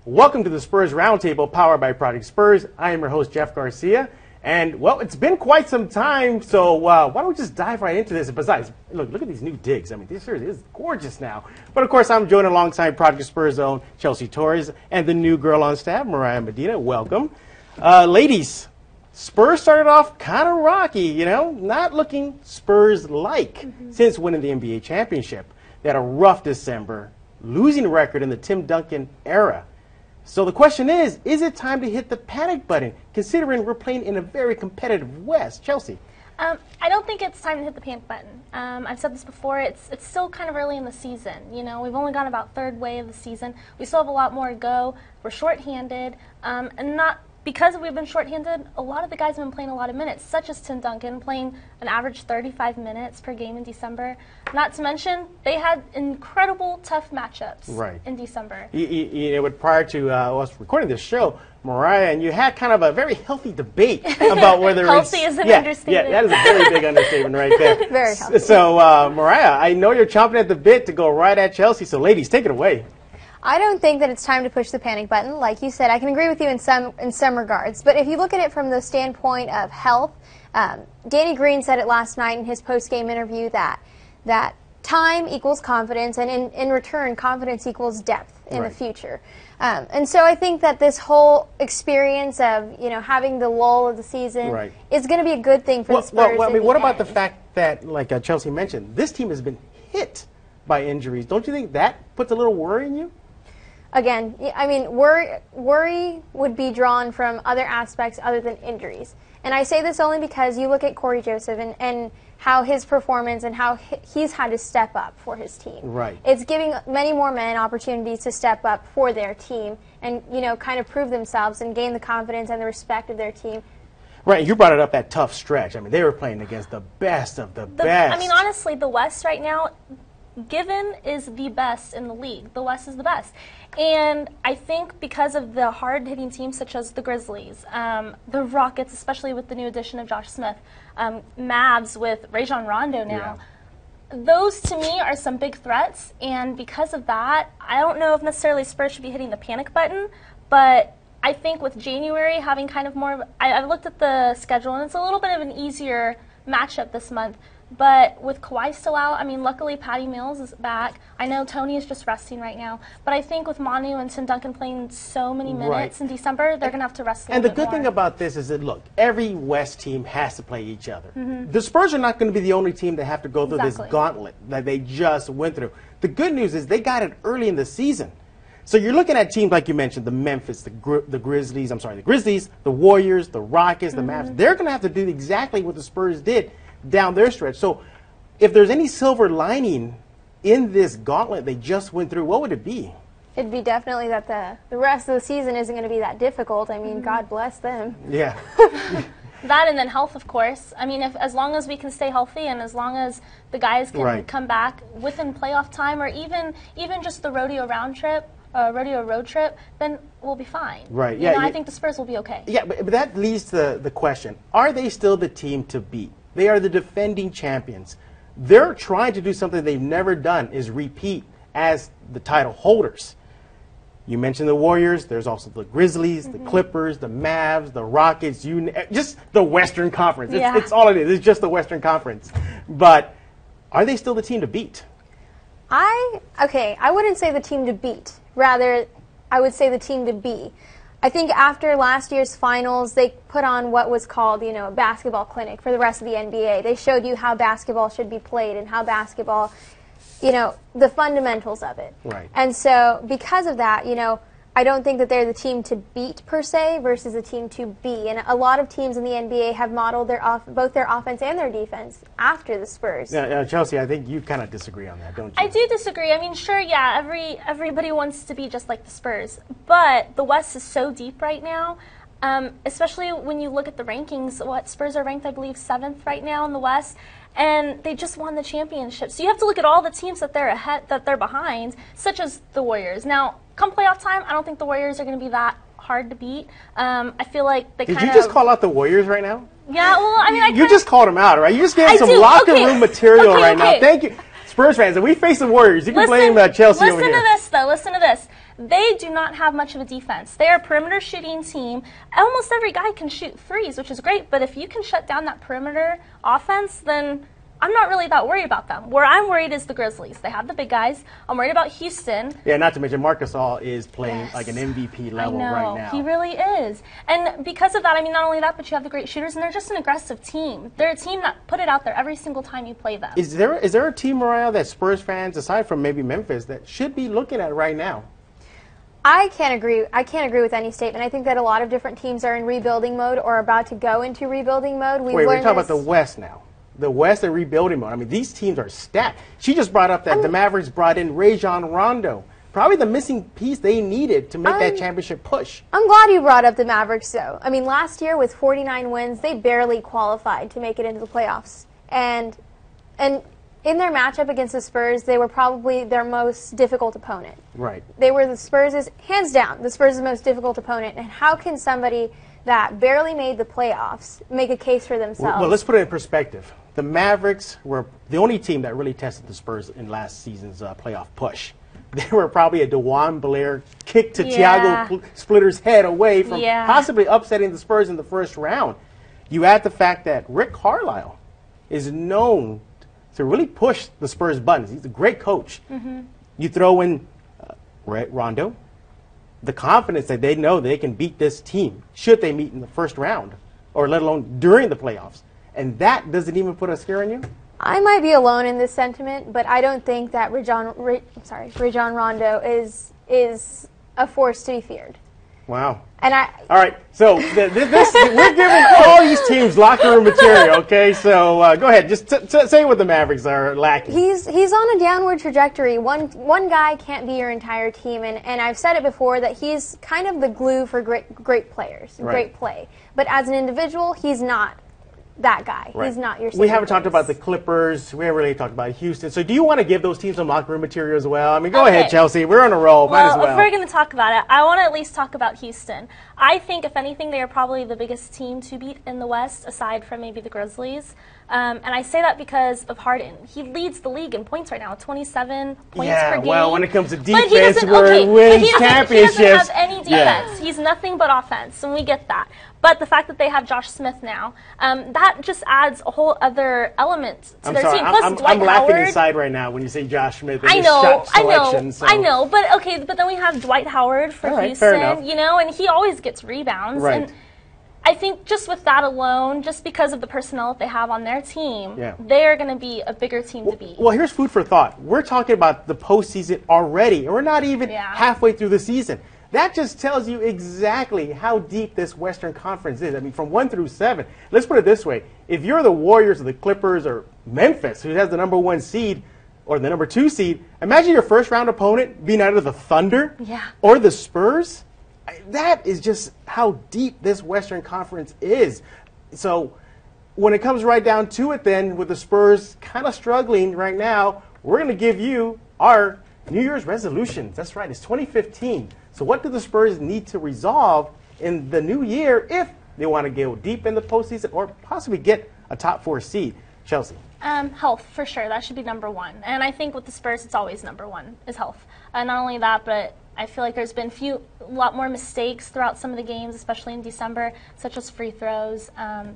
Welcome to the Spurs Roundtable, powered by Project Spurs. I am your host, Jeff Garcia. And, well, it's been quite some time, so why don't we just dive right into this? And besides, look at these new digs. I mean, this is gorgeous now. But, of course, I'm joined alongside Project Spurs' own Chelsea Torres and the new girl on staff, Mariah Medina. Welcome. Ladies, Spurs started off kind of rocky, you know, not looking Spurs-like since winning the NBA championship. They had a rough December, losing record in the Tim Duncan era. So the question is it time to hit the panic button, considering we're playing in a very competitive West? Chelsea? I don't think it's time to hit the panic button. I've said this before, it's still kind of early in the season. You know, we've only gone about third way of the season. We still have a lot more to go. We're shorthanded, and not because we've been shorthanded, a lot of the guys have been playing a lot of minutes, such as Tim Duncan, playing an average 35 minutes per game in December. Not to mention, they had incredible tough matchups in December. Prior to us recording this show, Mariah and you had kind of a very healthy debate about whether healthy is an understatement. Yeah, that is a very big understatement right there. Very healthy. So, Mariah, I know you're chomping at the bit to go right at Chelsea, so ladies, take it away. I don't think that it's time to push the panic button. Like you said, I can agree with you in some regards. But if you look at it from the standpoint of health, Danny Green said it last night in his post-game interview that time equals confidence, and in return, confidence equals depth in the future. And so I think that this whole experience of, you know, having the lull of the season is going to be a good thing for the Spurs. Well, I mean, what about the fact that, like Chelsea mentioned, this team has been hit by injuries? Don't you think that puts a little worry in you? Again, I mean, worry would be drawn from other aspects other than injuries. And I say this only because you look at Corey Joseph and how his performance and how he's had to step up for his team. Right. It's giving many more men opportunities to step up for their team and, you know, kind of prove themselves and gain the confidence and the respect of their team. Right, you brought it up, that tough stretch. I mean, they were playing against the best of the best. I mean, honestly, the West right now, given is the best in the league. The West is the best. And I think because of the hard-hitting teams such as the Grizzlies, the Rockets, especially with the new addition of Josh Smith, Mavs with Rajon Rondo now, those to me are some big threats. And because of that, I don't know if necessarily Spurs should be hitting the panic button, but I think with January having kind of more, I've looked at the schedule and it's a little bit of an easier matchup this month. But with Kawhi still out, I mean, luckily Patty Mills is back. I know Tony is just resting right now. But I think with Manu and Tim Duncan playing so many minutes in December, they're going to have to rest a little bit more. And the good thing about this is that, look, every West team has to play each other. The Spurs are not going to be the only team that have to go through this gauntlet that they just went through. The good news is they got it early in the season. So you're looking at teams like you mentioned, the Memphis, the Grizzlies, the Warriors, the Rockets, the Mavs. They're going to have to do exactly what the Spurs did down their stretch. So if there's any silver lining in this gauntlet they just went through, what would it be? It'd be definitely that the rest of the season isn't going to be that difficult. I mean, God bless them. Yeah. That and then health, of course. I mean, as long as we can stay healthy and as long as the guys can come back within playoff time or even just the rodeo road trip, then we'll be fine. Right. You know, I think the Spurs will be okay. Yeah, but that leads to the question, are they still the team to beat? They are the defending champions. They're trying to do something they've never done, is repeat as the title holders. You mentioned the Warriors. There's also the Grizzlies, the Clippers, the Mavs, the Rockets, just the Western Conference. It's all it is. It's just the Western Conference. But are they still the team to beat? I wouldn't say the team to beat. Rather, I would say the team to be. I think after last year's finals, they put on what was called, you know, a basketball clinic for the rest of the NBA. They showed you how basketball should be played and how basketball, you know, the fundamentals of it. Right. And so because of that, you know, I don't think that they're the team to beat per se versus a team to be. And a lot of teams in the NBA have modeled both their offense and their defense after the Spurs. Yeah, Chelsea, I think you kind of disagree on that, don't you? I do disagree. I mean, sure, yeah, everybody wants to be just like the Spurs. But the West is so deep right now, especially when you look at the rankings. Spurs are ranked, I believe, 7th right now in the West. And they just won the championship. So you have to look at all the teams that they're behind, such as the Warriors. Now, come playoff time, I don't think the Warriors are going to be that hard to beat. I feel like they Did you just call out the Warriors right now? Yeah, well, I mean, you just called them out, right? You just gave some locker room material right now. Thank you. Spurs fans, if we face the Warriors, you can blame Chelsea over here. Listen to this, though. Listen to this. they do not have much of a defense. They are a perimeter shooting team. Almost every guy can shoot threes, which is great, but if you can shut down that perimeter offense, then I'm not really that worried about them. Where I'm worried is the Grizzlies. They have the big guys. I'm worried about Houston. Yeah, not to mention Marc Gasol is playing like an MVP level right now. He really is. And because of that, I mean, not only that, but you have the great shooters, and they're just an aggressive team. They're a team that put it out there every single time you play them. Is there a team, Mariah, that Spurs fans, aside from maybe Memphis, that should be looking at right now? I can't agree with any statement. I think that a lot of different teams are in rebuilding mode or about to go into rebuilding mode. Wait, we're talking about the West now. The West are rebuilding mode. I mean, these teams are stacked. She just brought up that the Mavericks brought in Rajon Rondo. Probably the missing piece they needed to make that championship push. I'm glad you brought up the Mavericks, though. I mean, last year with 49 wins, they barely qualified to make it into the playoffs. And in their matchup against the Spurs, they were probably their most difficult opponent. Right. They were the Spurs' hands down, the Spurs' most difficult opponent. And how can somebody that barely made the playoffs make a case for themselves? Well, let's put it in perspective. The Mavericks were the only team that really tested the Spurs in last season's playoff push. They were probably a DeJuan Blair kick to Thiago Splitter's head away from possibly upsetting the Spurs in the first round. You add the fact that Rick Carlisle is known to really push the Spurs buttons. He's a great coach. You throw in Rondo, the confidence that they know they can beat this team should they meet in the first round, or let alone during the playoffs. And that doesn't even put a scare in you? I might be alone in this sentiment, but I don't think that Rajon Rondo is a force to be feared. Wow. And all right, so we're giving all these teams locker room material, okay? So go ahead, just say what the Mavericks are lacking. He's on a downward trajectory. One guy can't be your entire team, and I've said it before that he's kind of the glue for great players, great play. But as an individual, he's not that guy. Right. He's not your. We haven't talked about the Clippers. We haven't really talked about Houston. So do you want to give those teams some locker room material as well? I mean, go ahead, Chelsea. We're on a roll. Might as well. If we're going to talk about it, I want to at least talk about Houston. I think, if anything, they are probably the biggest team to beat in the West, aside from maybe the Grizzlies. And I say that because of Harden. He leads the league in points right now, 27 points per game. Well, when it comes to defense, where he wins championships. He doesn't have any defense. He's nothing but offense, and we get that. But the fact that they have Josh Smith now, that just adds a whole other element to their team. Plus, I'm laughing inside right now when you say Josh Smith and his shot selection. I know. But then we have Dwight Howard for Houston, you know, and he always gets rebounds. Right. And I think just with that alone, just because of the personnel that they have on their team, they're going to be a bigger team to beat. Well, here's food for thought. We're talking about the postseason already, and we're not even halfway through the season. That just tells you exactly how deep this Western Conference is. I mean, from 1 through 7. Let's put it this way. If you're the Warriors or the Clippers or Memphis, who has the #1 seed or the #2 seed, imagine your first-round opponent being either the Thunder or the Spurs. That is just how deep this Western Conference is. So when it comes right down to it then, with the Spurs kind of struggling right now, we're going to give you our New Year's resolutions. That's right. It's 2015. So what do the Spurs need to resolve in the new year if they want to go deep in the postseason or possibly get a top 4 seed? Chelsea. Health, for sure. That should be #1. And I think with the Spurs, it's always #1 is health. And not only that, but I feel like there's been a lot more mistakes throughout some of the games, especially in December, such as free throws,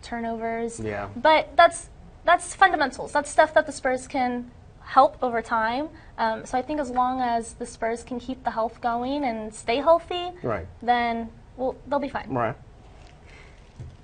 turnovers. Yeah. But that's fundamentals. That's stuff that the Spurs can help over time. So I think as long as the Spurs can keep the health going and stay healthy, then they'll be fine. Right.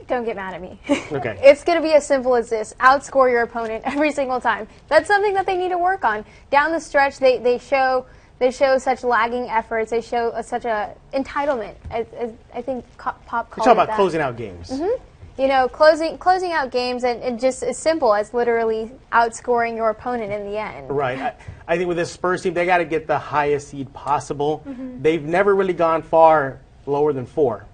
Don't get mad at me. Okay. It's going to be as simple as this. Outscore your opponent every single time. That's something that they need to work on. Down the stretch, they show such lagging efforts. They show such a entitlement. I think Pop called it that. You're talking about closing out games. Mm-hmm. You know, closing out games and just as simple as literally outscoring your opponent in the end. Right. I think with this Spurs team, they got to get the highest seed possible. They've never really gone far lower than 4.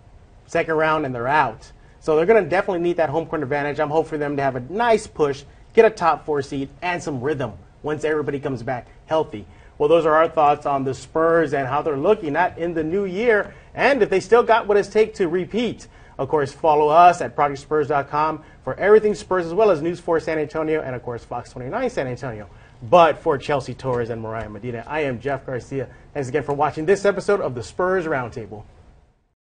Second round and they're out. So they're going to definitely need that home court advantage. I'm hoping for them to have a nice push, get a top 4 seed, and some rhythm once everybody comes back healthy. Well, those are our thoughts on the Spurs and how they're looking at in the new year, and if they still got what it takes to repeat. Of course, follow us at ProjectSpurs.com for everything Spurs, as well as News 4 San Antonio and, of course, Fox 29 San Antonio. But for Chelsea, Torres, and Mariah Medina, I am Jeff Garcia. Thanks again for watching this episode of the Spurs Roundtable.